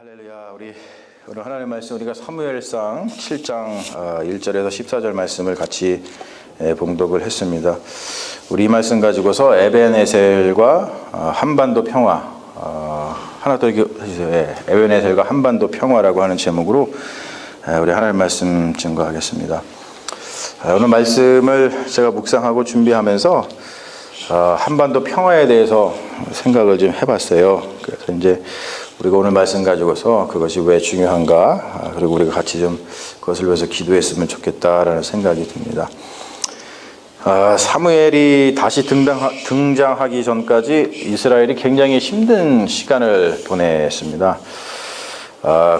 할렐루야. 우리 오늘 하나님의 말씀 우리가 사무엘상 7장 1절에서 14절 말씀을 같이 봉독을 했습니다. 우리 이 말씀 가지고서 에벤에셀과 한반도 평화 하나 더 해주세요. 에벤에셀과 한반도 평화라고 하는 제목으로 우리 하나님의 말씀 증거하겠습니다. 오늘 말씀을 제가 묵상하고 준비하면서 한반도 평화에 대해서 생각을 좀 해봤어요. 그래서 이제 우리가 오늘 말씀 가지고서 그것이 왜 중요한가, 그리고 우리가 같이 좀 그것을 위해서 기도했으면 좋겠다라는 생각이 듭니다. 사무엘이 다시 등장하기 전까지 이스라엘이 굉장히 힘든 시간을 보냈습니다.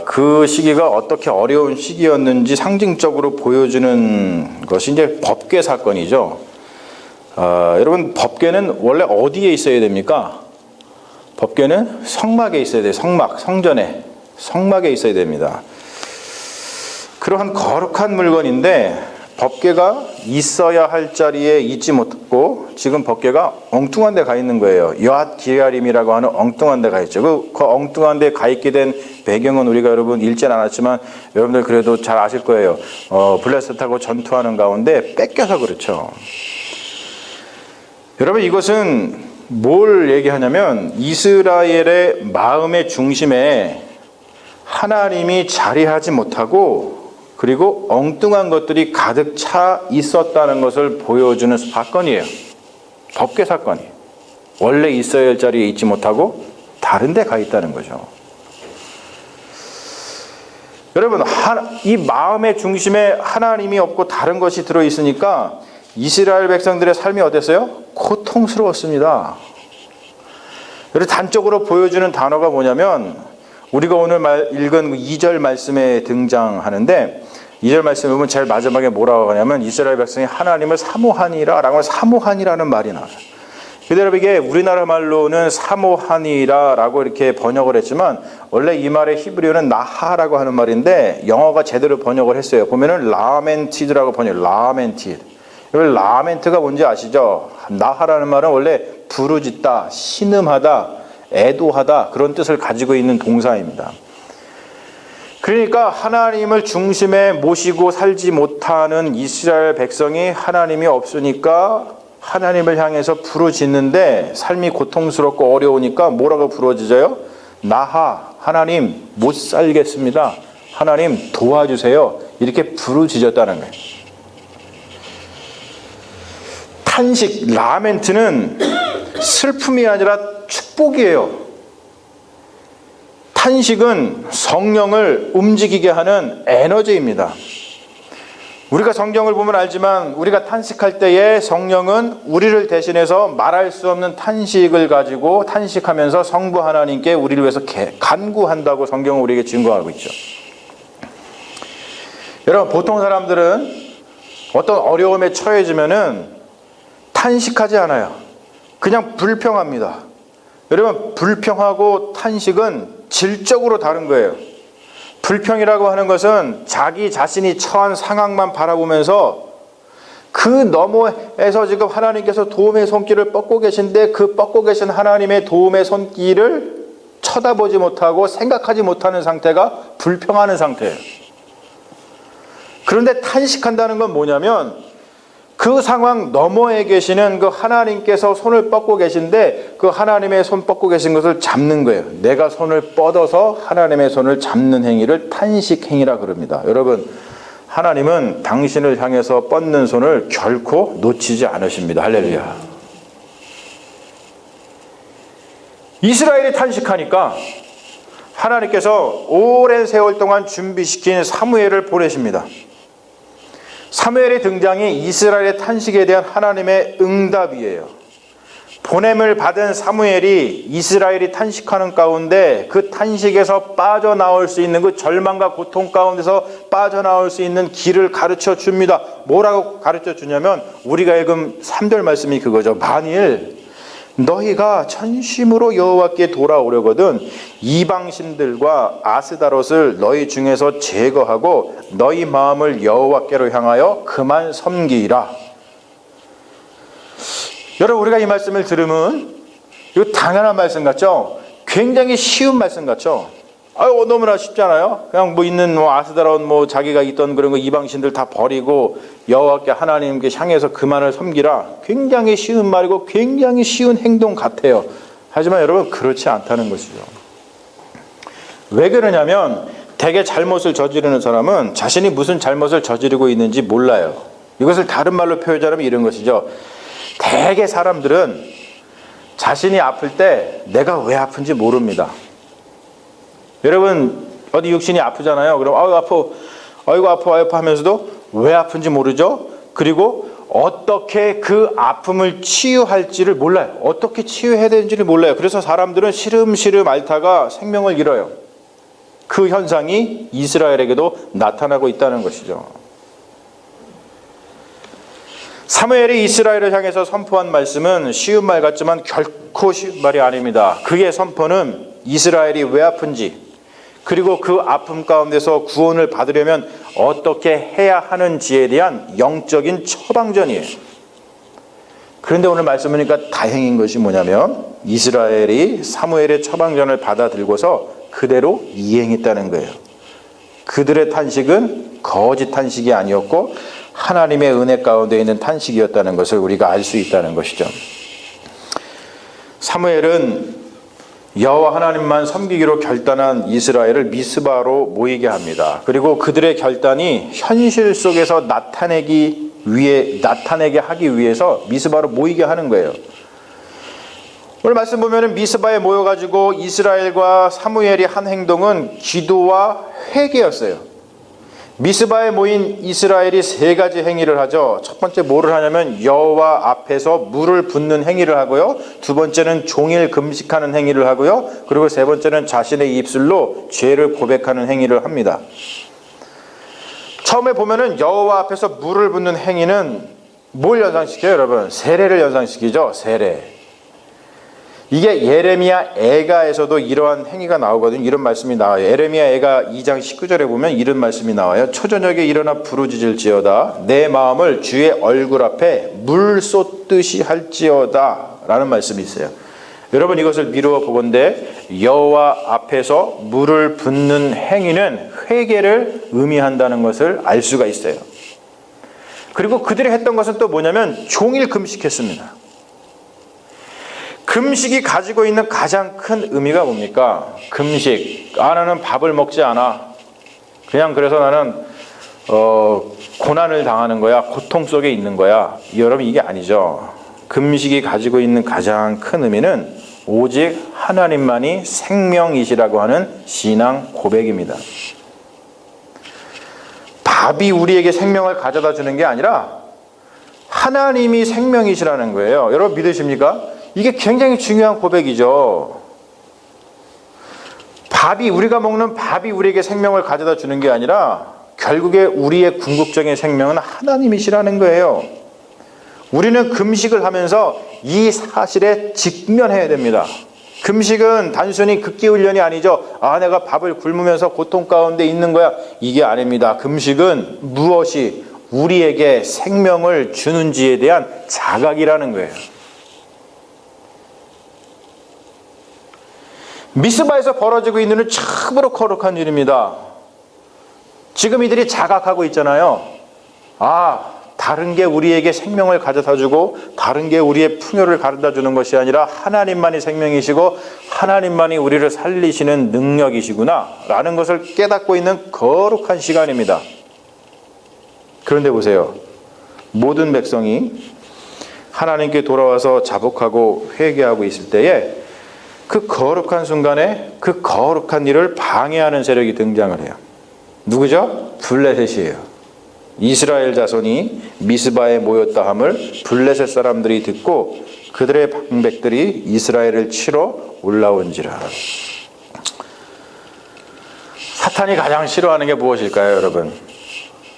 그 시기가 어떻게 어려운 시기였는지 상징적으로 보여주는 것이 이제 법궤 사건이죠. 여러분, 법궤는 원래 어디에 있어야 됩니까? 법궤는 성막에 있어야 돼요. 성막에 있어야 됩니다. 그러한 거룩한 물건인데 법궤가 있어야 할 자리에 있지 못하고 지금 법궤가 엉뚱한 데 가 있는 거예요. 여핫 기야림이라고 하는 엉뚱한 데 가 있죠. 그 엉뚱한 데 가 있게 된 배경은 우리가 여러분 읽지는 않았지만 여러분들 그래도 잘 아실 거예요. 블레셋하고 전투하는 가운데 뺏겨서 그렇죠. 여러분, 이것은 뭘 얘기하냐면 이스라엘의 마음의 중심에 하나님이 자리하지 못하고 그리고 엉뚱한 것들이 가득 차 있었다는 것을 보여주는 사건이에요. 법궤 사건이에요. 원래 있어야 할 자리에 있지 못하고 다른 데 가 있다는 거죠. 여러분, 이 마음의 중심에 하나님이 없고 다른 것이 들어있으니까 이스라엘 백성들의 삶이 어땠어요? 고통스러웠습니다. 그래서 단적으로 보여주는 단어가 뭐냐면 우리가 오늘 읽은 2절 말씀에 등장하는데 2절 말씀에 보면 제일 마지막에 뭐라고 하냐면 이스라엘 백성이 하나님을 사모하니라 사모하니라는 말이 나와요. 그대로 이게 우리나라 말로는 사모하니라라고 이렇게 번역을 했지만 원래 이 말의 히브리어는 나하라고 하는 말인데 영어가 제대로 번역을 했어요. 보면은 라멘티드라고 라멘티드. 여러분, 라멘트가 뭔지 아시죠? 나하라는 말은 원래 부르짖다, 신음하다, 애도하다 그런 뜻을 가지고 있는 동사입니다. 그러니까 하나님을 중심에 모시고 살지 못하는 이스라엘 백성이 하나님이 없으니까 하나님을 향해서 부르짖는데 삶이 고통스럽고 어려우니까 뭐라고 부르짖어요? 나하, 하나님 못 살겠습니다. 하나님 도와주세요. 이렇게 부르짖었다는 거예요. 탄식, 라멘트는 슬픔이 아니라 축복이에요. 탄식은 성령을 움직이게 하는 에너지입니다. 우리가 성경을 보면 알지만 우리가 탄식할 때에 성령은 우리를 대신해서 말할 수 없는 탄식을 가지고 탄식하면서 성부 하나님께 우리를 위해서 간구한다고 성경은 우리에게 증거하고 있죠. 여러분, 보통 사람들은 어떤 어려움에 처해지면은 탄식하지 않아요. 그냥 불평합니다. 여러분, 불평하고 탄식은 질적으로 다른 거예요. 불평이라고 하는 것은 자기 자신이 처한 상황만 바라보면서 그 너머에서 지금 하나님께서 도움의 손길을 뻗고 계신데 그 뻗고 계신 하나님의 도움의 손길을 쳐다보지 못하고 생각하지 못하는 상태가 불평하는 상태예요. 그런데 탄식한다는 건 뭐냐면 그 상황 너머에 계시는 그 하나님께서 손을 뻗고 계신데 그 하나님의 손 뻗고 계신 것을 잡는 거예요. 내가 손을 뻗어서 하나님의 손을 잡는 행위를 탄식 행위라 그럽니다. 여러분, 하나님은 당신을 향해서 뻗는 손을 결코 놓치지 않으십니다. 할렐루야. 이스라엘이 탄식하니까 하나님께서 오랜 세월 동안 준비시킨 사무엘을 보내십니다. 사무엘의 등장이 이스라엘의 탄식에 대한 하나님의 응답이에요. 보냄을 받은 사무엘이 이스라엘이 탄식하는 가운데 그 탄식에서 빠져나올 수 있는 그 절망과 고통 가운데서 빠져나올 수 있는 길을 가르쳐 줍니다. 뭐라고 가르쳐 주냐면 우리가 읽은 3절 말씀이 그거죠. 만일 너희가 전심으로 여호와께 돌아오려거든 이방신들과 아스다롯을 너희 중에서 제거하고 너희 마음을 여호와께로 향하여 그만 섬기라. 여러분, 우리가 이 말씀을 들으면 이거 당연한 말씀 같죠? 굉장히 쉬운 말씀 같죠? 아유, 너무나 쉽잖아요. 그냥 뭐 있는 아스다라온 자기가 있던 그런 거 이방신들 다 버리고 여호와께 하나님께 향해서 그만을 섬기라. 굉장히 쉬운 말이고 굉장히 쉬운 행동 같아요. 하지만 여러분, 그렇지 않다는 것이죠. 왜 그러냐면 대개 잘못을 저지르는 사람은 자신이 무슨 잘못을 저지르고 있는지 몰라요. 이것을 다른 말로 표현하자면 이런 것이죠. 대개 사람들은 자신이 아플 때 내가 왜 아픈지 모릅니다. 여러분, 어디 육신이 아프잖아요. 그럼 아이고 아파 하면서도 왜 아픈지 모르죠. 그리고 어떻게 그 아픔을 치유할지를 몰라요. 어떻게 치유해야 되는지를 몰라요. 그래서 사람들은 시름시름 앓다가 생명을 잃어요. 그 현상이 이스라엘에게도 나타나고 있다는 것이죠. 사무엘이 이스라엘을 향해서 선포한 말씀은 쉬운 말 같지만 결코 쉬운 말이 아닙니다. 그의 선포는 이스라엘이 왜 아픈지, 그리고 그 아픔 가운데서 구원을 받으려면 어떻게 해야 하는지에 대한 영적인 처방전이에요. 그런데 오늘 말씀 보니까 다행인 것이 뭐냐면 이스라엘이 사무엘의 처방전을 받아들고서 그대로 이행했다는 거예요. 그들의 탄식은 거짓 탄식이 아니었고 하나님의 은혜 가운데 있는 탄식이었다는 것을 우리가 알 수 있다는 것이죠. 사무엘은 여호와 하나님만 섬기기로 결단한 이스라엘을 미스바로 모이게 합니다. 그리고 그들의 결단이 현실 속에서 나타내게 하기 위해서 미스바로 모이게 하는 거예요. 오늘 말씀 보면은 미스바에 모여가지고 이스라엘과 사무엘이 한 행동은 기도와 회개였어요. 미스바에 모인 이스라엘이 세 가지 행위를 하죠. 첫 번째 뭐를 하냐면 여호와 앞에서 물을 붓는 행위를 하고요. 두 번째는 종일 금식하는 행위를 하고요. 그리고 세 번째는 자신의 입술로 죄를 고백하는 행위를 합니다. 처음에 보면은 여호와 앞에서 물을 붓는 행위는 뭘 연상시켜요, 여러분? 세례를 연상시키죠. 세례. 이게 예레미야 애가에서도 이러한 행위가 나오거든요. 이런 말씀이 나와요. 예레미야 애가 2장 19절에 보면 이런 말씀이 나와요. 초저녁에 일어나 부르짖을지어다 내 마음을 주의 얼굴 앞에 물 쏟듯이 할지어다 라는 말씀이 있어요. 여러분, 이것을 미루어 보건대 여호와 앞에서 물을 붓는 행위는 회개를 의미한다는 것을 알 수가 있어요. 그리고 그들이 했던 것은 또 뭐냐면 종일 금식했습니다. 금식이 가지고 있는 가장 큰 의미가 뭡니까? 금식. 나는 밥을 먹지 않아. 그냥 그래서 나는 고난을 당하는 거야. 고통 속에 있는 거야. 여러분, 이게 아니죠. 금식이 가지고 있는 가장 큰 의미는 오직 하나님만이 생명이시라고 하는 신앙 고백입니다. 밥이 우리에게 생명을 가져다 주는 게 아니라 하나님이 생명이시라는 거예요. 여러분, 믿으십니까? 이게 굉장히 중요한 고백이죠. 우리가 먹는 밥이 우리에게 생명을 가져다 주는 게 아니라 결국에 우리의 궁극적인 생명은 하나님이시라는 거예요. 우리는 금식을 하면서 이 사실에 직면해야 됩니다. 금식은 단순히 극기 훈련이 아니죠. 내가 밥을 굶으면서 고통 가운데 있는 거야. 이게 아닙니다. 금식은 무엇이 우리에게 생명을 주는지에 대한 자각이라는 거예요. 미스바에서 벌어지고 있는 일은 참으로 거룩한 일입니다. 지금 이들이 자각하고 있잖아요. 다른 게 우리에게 생명을 가져다 주고 다른 게 우리의 풍요를 가져다 주는 것이 아니라 하나님만이 생명이시고 하나님만이 우리를 살리시는 능력이시구나 라는 것을 깨닫고 있는 거룩한 시간입니다. 그런데 보세요. 모든 백성이 하나님께 돌아와서 자복하고 회개하고 있을 때에 그 거룩한 순간에 그 거룩한 일을 방해하는 세력이 등장을 해요. 누구죠? 블레셋이에요. 이스라엘 자손이 미스바에 모였다 함을 블레셋 사람들이 듣고 그들의 방백들이 이스라엘을 치러 올라온지라. 사탄이 가장 싫어하는 게 무엇일까요, 여러분?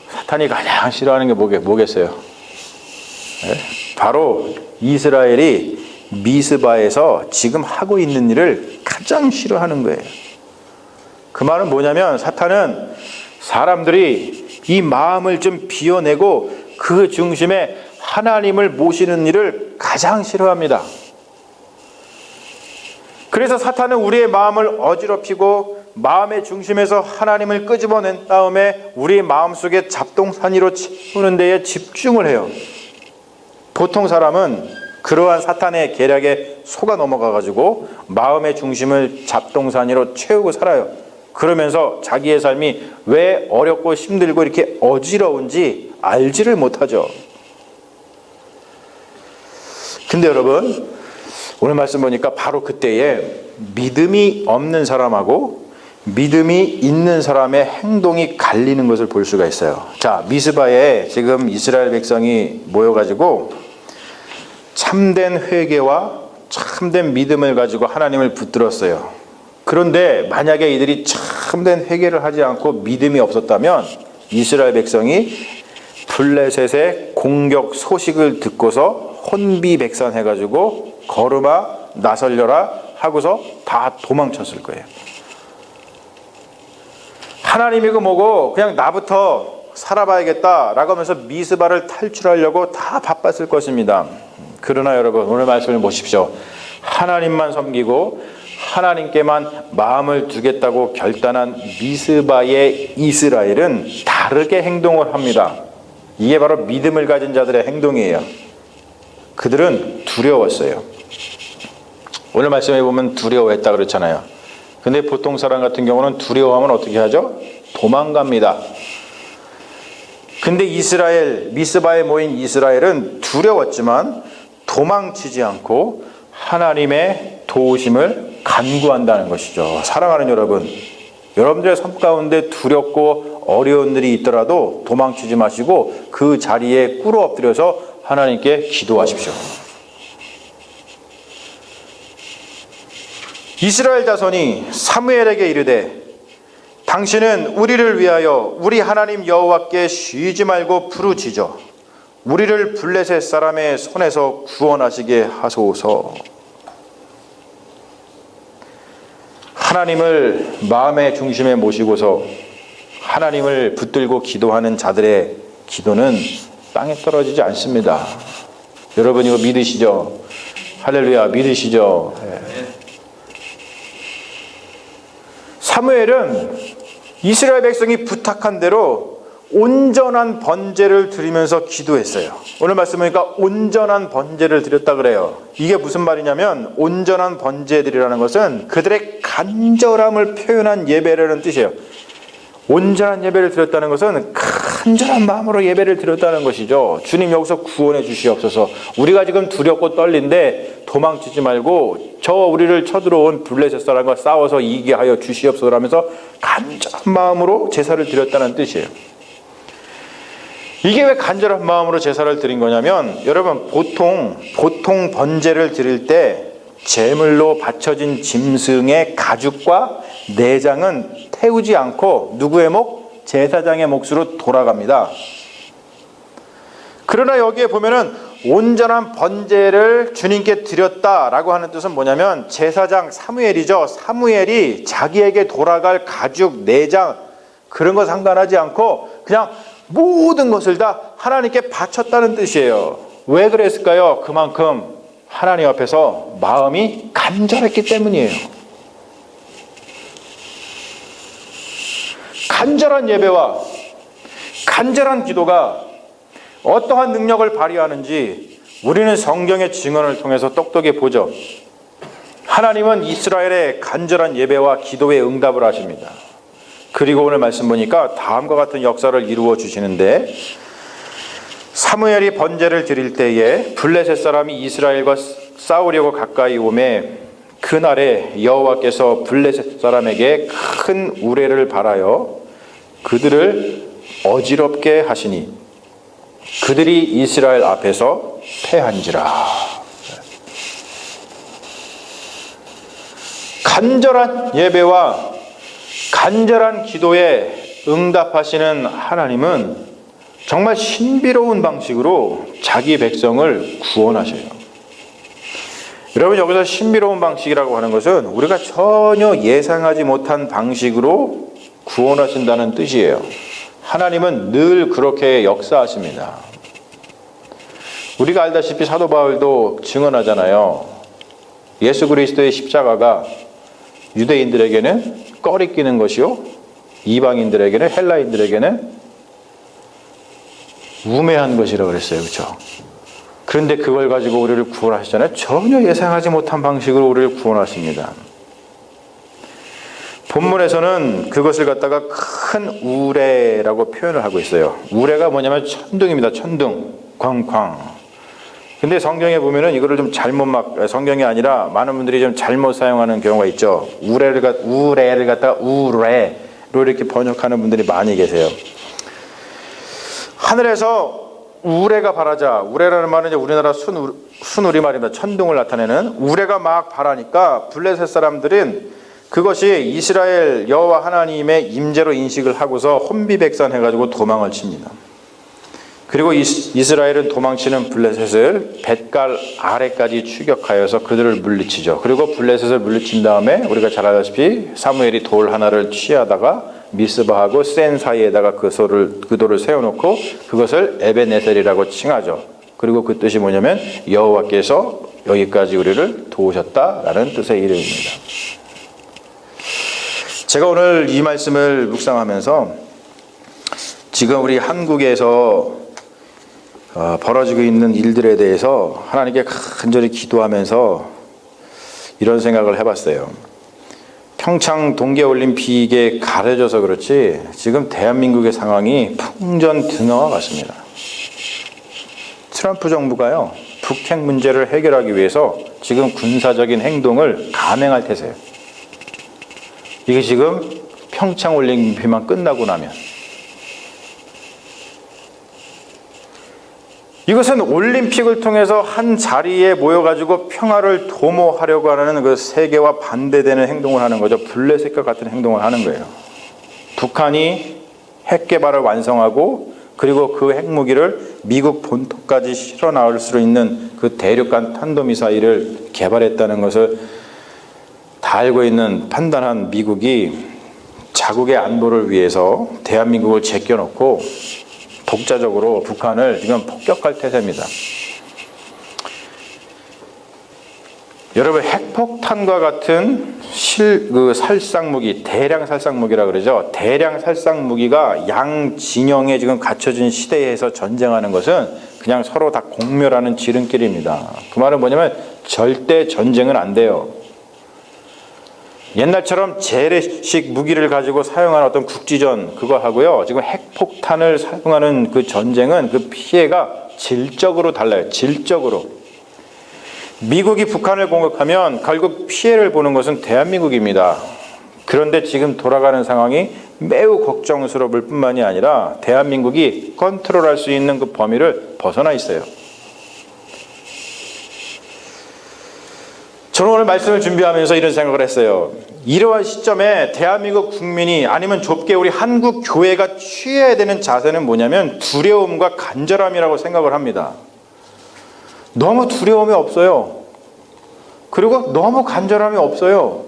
사탄이 가장 싫어하는 게 뭐겠어요? 네? 바로 이스라엘이 미스바에서 지금 하고 있는 일을 가장 싫어하는 거예요. 그 말은 뭐냐면 사탄은 사람들이 이 마음을 좀 비워내고 그 중심에 하나님을 모시는 일을 가장 싫어합니다. 그래서 사탄은 우리의 마음을 어지럽히고 마음의 중심에서 하나님을 끄집어낸 다음에 우리 마음속에 잡동사니로 채우는 데에 집중을 해요. 보통 사람은 그러한 사탄의 계략에 속아 넘어가가지고 마음의 중심을 잡동사니로 채우고 살아요. 그러면서 자기의 삶이 왜 어렵고 힘들고 이렇게 어지러운지 알지를 못하죠. 근데 여러분, 오늘 말씀 보니까 바로 그때에 믿음이 없는 사람하고 믿음이 있는 사람의 행동이 갈리는 것을 볼 수가 있어요. 자, 미스바에 지금 이스라엘 백성이 모여가지고 참된 회개와 참된 믿음을 가지고 하나님을 붙들었어요. 그런데 만약에 이들이 참된 회개를 하지 않고 믿음이 없었다면 이스라엘 백성이 블레셋의 공격 소식을 듣고서 혼비백산해가지고 걸음아 나설려라 하고서 다 도망쳤을 거예요. 하나님이고 뭐고 그냥 나부터 살아봐야겠다라고 하면서 미스바를 탈출하려고 다 바빴을 것입니다. 그러나 여러분, 오늘 말씀을 보십시오. 하나님만 섬기고 하나님께만 마음을 두겠다고 결단한 미스바의 이스라엘은 다르게 행동을 합니다. 이게 바로 믿음을 가진 자들의 행동이에요. 그들은 두려웠어요. 오늘 말씀에 보면 두려워했다 그렇잖아요. 근데 보통 사람 같은 경우는 두려워하면 어떻게 하죠? 도망갑니다. 근데 미스바에 모인 이스라엘은 두려웠지만 도망치지 않고 하나님의 도우심을 간구한다는 것이죠. 사랑하는 여러분, 여러분들의 삶 가운데 두렵고 어려운 일이 있더라도 도망치지 마시고 그 자리에 꿇어 엎드려서 하나님께 기도하십시오. 이스라엘 자손이 사무엘에게 이르되 당신은 우리를 위하여 우리 하나님 여호와께 쉬지 말고 부르짖어 우리를 블레셋 사람의 손에서 구원하시게 하소서. 하나님을 마음의 중심에 모시고서 하나님을 붙들고 기도하는 자들의 기도는 땅에 떨어지지 않습니다. 여러분 이거 믿으시죠? 할렐루야, 믿으시죠? 네. 사무엘은 이스라엘 백성이 부탁한 대로 온전한 번제를 드리면서 기도했어요. 오늘 말씀 보니까 온전한 번제를 드렸다 그래요. 이게 무슨 말이냐면 온전한 번제들이라는 것은 그들의 간절함을 표현한 예배라는 뜻이에요. 온전한 예배를 드렸다는 것은 간절한 마음으로 예배를 드렸다는 것이죠. 주님 여기서 구원해 주시옵소서. 우리가 지금 두렵고 떨린데 도망치지 말고 저 우리를 쳐들어온 블레셋 사람과 싸워서 이기게 하여 주시옵소서 하면서 간절한 마음으로 제사를 드렸다는 뜻이에요. 이게 왜 간절한 마음으로 제사를 드린 거냐면 여러분 보통 번제를 드릴 때 제물로 바쳐진 짐승의 가죽과 내장은 태우지 않고 누구의 목? 제사장의 몫으로 돌아갑니다. 그러나 여기에 보면은 온전한 번제를 주님께 드렸다라고 하는 뜻은 뭐냐면 제사장 사무엘이죠. 사무엘이 자기에게 돌아갈 가죽, 내장 그런 거 상관하지 않고 그냥 모든 것을 다 하나님께 바쳤다는 뜻이에요. 왜 그랬을까요? 그만큼 하나님 앞에서 마음이 간절했기 때문이에요. 간절한 예배와 간절한 기도가 어떠한 능력을 발휘하는지 우리는 성경의 증언을 통해서 똑똑히 보죠. 하나님은 이스라엘의 간절한 예배와 기도에 응답을 하십니다. 그리고 오늘 말씀 보니까 다음과 같은 역사를 이루어 주시는데 사무엘이 번제를 드릴 때에 블레셋 사람이 이스라엘과 싸우려고 가까이 오매 그날에 여호와께서 블레셋 사람에게 큰 우레를 발하여 그들을 어지럽게 하시니 그들이 이스라엘 앞에서 패한지라. 간절한 예배와 간절한 기도에 응답하시는 하나님은 정말 신비로운 방식으로 자기 백성을 구원하셔요. 여러분 여기서 신비로운 방식이라고 하는 것은 우리가 전혀 예상하지 못한 방식으로 구원하신다는 뜻이에요. 하나님은 늘 그렇게 역사하십니다. 우리가 알다시피 사도 바울도 증언하잖아요. 예수 그리스도의 십자가가 유대인들에게는 꺼리끼는 것이요, 이방인들에게는, 헬라인들에게는 우매한 것이라고 그랬어요. 그렇죠? 그런데 그걸 가지고 우리를 구원하시잖아요. 전혀 예상하지 못한 방식으로 우리를 구원하십니다. 본문에서는 그것을 갖다가 큰 우레라고 표현을 하고 있어요. 우레가 뭐냐면 천둥입니다. 천둥, 광광. 근데 성경에 보면은 이거를 좀 성경이 아니라 많은 분들이 좀 잘못 사용하는 경우가 있죠. 우레를 갖다가 우레로 이렇게 번역하는 분들이 많이 계세요. 하늘에서 우레가 바라자. 우레라는 말은 이제 우리나라 순우리말입니다. 천둥을 나타내는. 우레가 막 바라니까 블레셋 사람들은 그것이 이스라엘 여호와 하나님의 임재로 인식을 하고서 혼비백산해가지고 도망을 칩니다. 그리고 이스라엘은 도망치는 블레셋을 뱃갈 아래까지 추격하여서 그들을 물리치죠. 그리고 블레셋을 물리친 다음에 우리가 잘 알다시피 사무엘이 돌 하나를 취하다가 미스바하고 센 사이에다가 그 돌을 세워놓고 그것을 에벤에셀이라고 칭하죠. 그리고 그 뜻이 뭐냐면 여호와께서 여기까지 우리를 도우셨다라는 뜻의 이름입니다. 제가 오늘 이 말씀을 묵상하면서 지금 우리 한국에서 벌어지고 있는 일들에 대해서 하나님께 간절히 기도하면서 이런 생각을 해봤어요. 평창 동계올림픽에 가려져서 그렇지 지금 대한민국의 상황이 풍전등화와 같습니다. 트럼프 정부가요, 북핵 문제를 해결하기 위해서 지금 군사적인 행동을 감행할 태세예요. 이게 지금 평창올림픽만 끝나고 나면, 이것은 올림픽을 통해서 한 자리에 모여가지고 평화를 도모하려고 하는 그 세계와 반대되는 행동을 하는 거죠. 블레셋과 같은 행동을 하는 거예요. 북한이 핵 개발을 완성하고 그리고 그 핵무기를 미국 본토까지 실어 나올 수 있는 그 대륙간 탄도미사일을 개발했다는 것을 다 알고 있는 판단한 미국이 자국의 안보를 위해서 대한민국을 제껴놓고 독자적으로 북한을 지금 폭격할 태세입니다. 여러분, 핵폭탄과 같은 살상무기, 대량 살상무기라 그러죠. 대량 살상무기가 양 진영에 지금 갖춰진 시대에서 전쟁하는 것은 그냥 서로 다 공멸하는 지름길입니다. 그 말은 뭐냐면 절대 전쟁은 안 돼요. 옛날처럼 재래식 무기를 가지고 사용하는 어떤 국지전 그거 하고요, 지금 핵폭탄을 사용하는 그 전쟁은 그 피해가 질적으로 달라요. 질적으로. 미국이 북한을 공격하면 결국 피해를 보는 것은 대한민국입니다. 그런데 지금 돌아가는 상황이 매우 걱정스러울 뿐만이 아니라 대한민국이 컨트롤할 수 있는 그 범위를 벗어나 있어요. 저는 오늘 말씀을 준비하면서 이런 생각을 했어요. 이러한 시점에 대한민국 국민이, 아니면 좁게 우리 한국 교회가 취해야 되는 자세는 뭐냐면 두려움과 간절함이라고 생각을 합니다. 너무 두려움이 없어요. 그리고 너무 간절함이 없어요.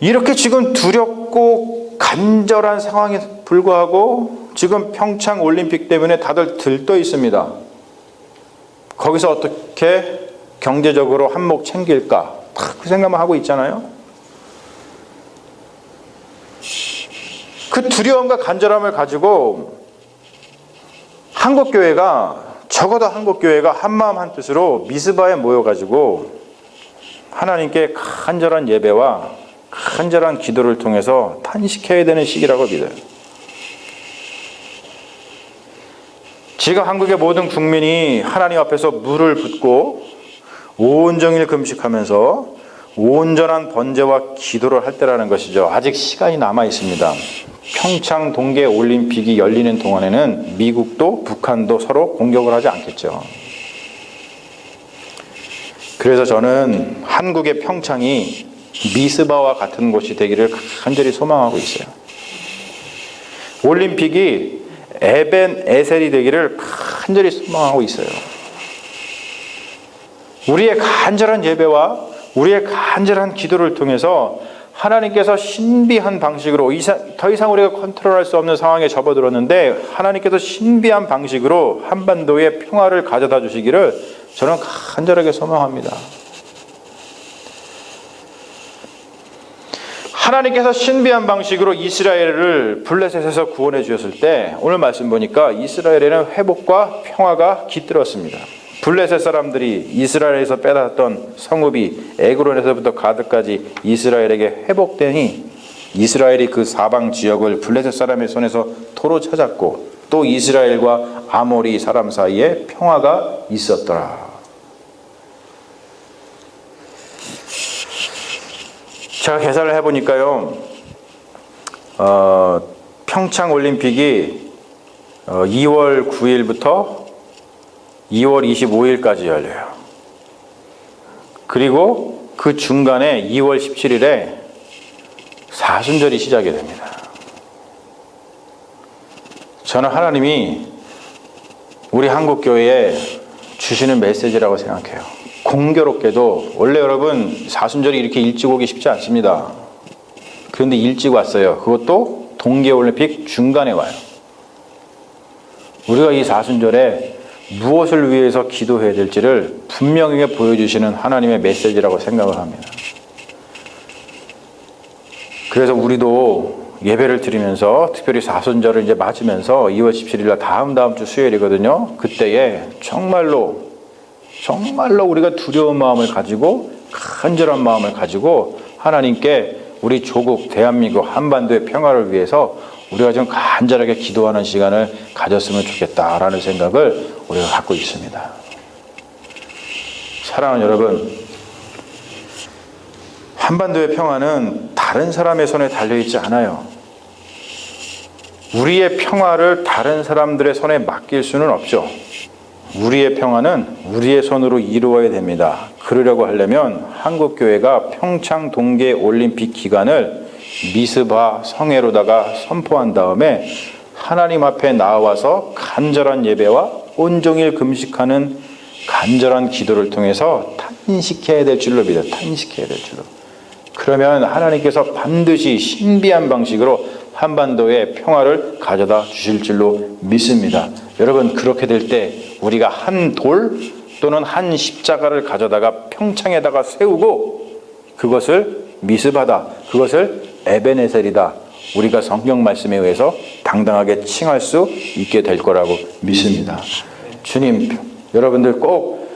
이렇게 지금 두렵고 간절한 상황에 불구하고 지금 평창 올림픽 때문에 다들 들떠 있습니다. 거기서 어떻게 경제적으로 한몫 챙길까? 그 생각만 하고 있잖아요. 그 두려움과 간절함을 가지고 적어도 한국교회가 한마음 한뜻으로 미스바에 모여가지고 하나님께 간절한 예배와 간절한 기도를 통해서 탄식해야 되는 시기라고 믿어요. 지금 한국의 모든 국민이 하나님 앞에서 물을 붓고 온종일 금식하면서 온전한 번제와 기도를 할 때라는 것이죠. 아직 시간이 남아 있습니다. 평창 동계올림픽이 열리는 동안에는 미국도 북한도 서로 공격을 하지 않겠죠. 그래서 저는 한국의 평창이 미스바와 같은 곳이 되기를 간절히 소망하고 있어요. 올림픽이 에벤에셀이 되기를 간절히 소망하고 있어요. 우리의 간절한 예배와 우리의 간절한 기도를 통해서 하나님께서 신비한 방식으로, 더 이상 우리가 컨트롤할 수 없는 상황에 접어들었는데 하나님께서 신비한 방식으로 한반도에 평화를 가져다 주시기를 저는 간절하게 소망합니다. 하나님께서 신비한 방식으로 이스라엘을 블레셋에서 구원해 주셨을 때 오늘 말씀 보니까 이스라엘에는 회복과 평화가 깃들었습니다. 블레셋 사람들이 이스라엘에서 빼앗았던 성읍이 에그론에서부터 가드까지 이스라엘에게 회복되니 이스라엘이 그 사방 지역을 블레셋 사람의 손에서 토로 찾았고 또 이스라엘과 아모리 사람 사이에 평화가 있었더라. 제가 계산을 해보니까요, 평창 올림픽이 2월 9일부터 2월 25일까지 열려요. 그리고 그 중간에 2월 17일에 사순절이 시작이 됩니다. 저는 하나님이 우리 한국교회에 주시는 메시지라고 생각해요. 공교롭게도 원래 여러분 사순절이 이렇게 일찍 오기 쉽지 않습니다. 그런데 일찍 왔어요. 그것도 동계올림픽 중간에 와요. 우리가 이 사순절에 무엇을 위해서 기도해야 될지를 분명하게 보여주시는 하나님의 메시지라고 생각을 합니다. 그래서 우리도 예배를 드리면서 특별히 사순절을 이제 맞으면서 2월 17일 날 다음 주 수요일이거든요. 그때에 정말로 우리가 두려운 마음을 가지고 간절한 마음을 가지고 하나님께 우리 조국 대한민국 한반도의 평화를 위해서 우리가 좀 간절하게 기도하는 시간을 가졌으면 좋겠다라는 생각을 우리가 갖고 있습니다. 사랑하는 여러분, 한반도의 평화는 다른 사람의 손에 달려있지 않아요. 우리의 평화를 다른 사람들의 손에 맡길 수는 없죠. 우리의 평화는 우리의 손으로 이루어야 됩니다. 그러려고 하려면 한국교회가 평창 동계 올림픽 기간을 미스바 성회로다가 선포한 다음에 하나님 앞에 나와서 간절한 예배와 온종일 금식하는 간절한 기도를 통해서 탄식해야 될 줄로 믿어요. 탄식해야 될 줄로. 그러면 하나님께서 반드시 신비한 방식으로 한반도의 평화를 가져다 주실 줄로 믿습니다. 여러분, 그렇게 될 때 우리가 한 돌 또는 한 십자가를 가져다가 평창에다가 세우고 그것을 미스바다, 그것을 에베네셀이다, 우리가 성경 말씀에 의해서 당당하게 칭할 수 있게 될 거라고 믿습니다. 주님, 여러분들 꼭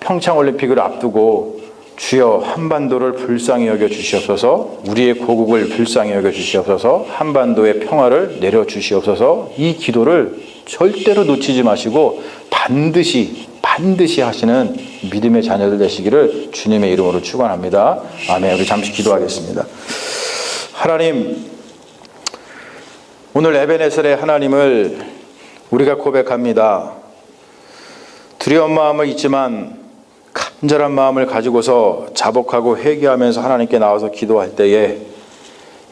평창올림픽을 앞두고 주여 한반도를 불쌍히 여겨 주시옵소서, 우리의 고국을 불쌍히 여겨 주시옵소서, 한반도의 평화를 내려 주시옵소서. 이 기도를 절대로 놓치지 마시고 반드시 하시는 믿음의 자녀들 되시기를 주님의 이름으로 축원합니다. 아멘. 우리 잠시 기도하겠습니다. 하나님, 오늘 에베네셀의 하나님을 우리가 고백합니다. 두려운 마음은 있지만 간절한 마음을 가지고서 자복하고 회개하면서 하나님께 나와서 기도할 때에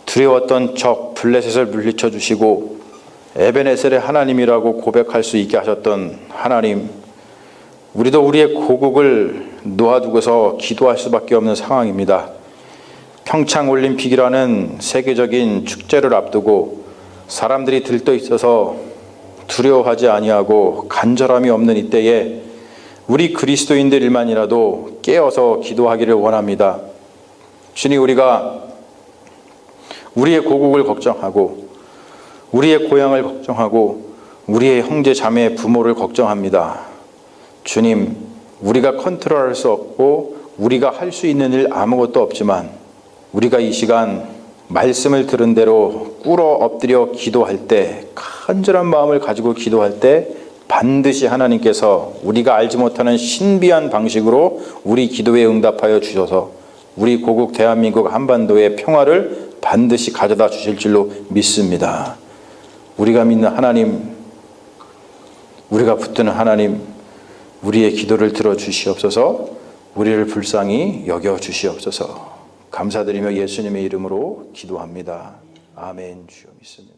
두려웠던 적 블레셋을 물리쳐 주시고 에베네셀의 하나님이라고 고백할 수 있게 하셨던 하나님, 우리도 우리의 고국을 놓아두고서 기도할 수밖에 없는 상황입니다. 평창올림픽이라는 세계적인 축제를 앞두고 사람들이 들떠 있어서 두려워하지 아니하고 간절함이 없는 이때에 우리 그리스도인들만이라도 깨어서 기도하기를 원합니다. 주님, 우리가 우리의 고국을 걱정하고 우리의 고향을 걱정하고 우리의 형제 자매 부모를 걱정합니다. 주님, 우리가 컨트롤할 수 없고 우리가 할 수 있는 일 아무것도 없지만 우리가 이 시간 말씀을 들은 대로 꿇어 엎드려 기도할 때, 간절한 마음을 가지고 기도할 때 반드시 하나님께서 우리가 알지 못하는 신비한 방식으로 우리 기도에 응답하여 주셔서 우리 고국 대한민국 한반도의 평화를 반드시 가져다 주실 줄로 믿습니다. 우리가 믿는 하나님, 우리가 붙드는 하나님, 우리의 기도를 들어주시옵소서, 우리를 불쌍히 여겨주시옵소서. 감사드리며 예수님의 이름으로 기도합니다. 아멘. 주여 믿습니다.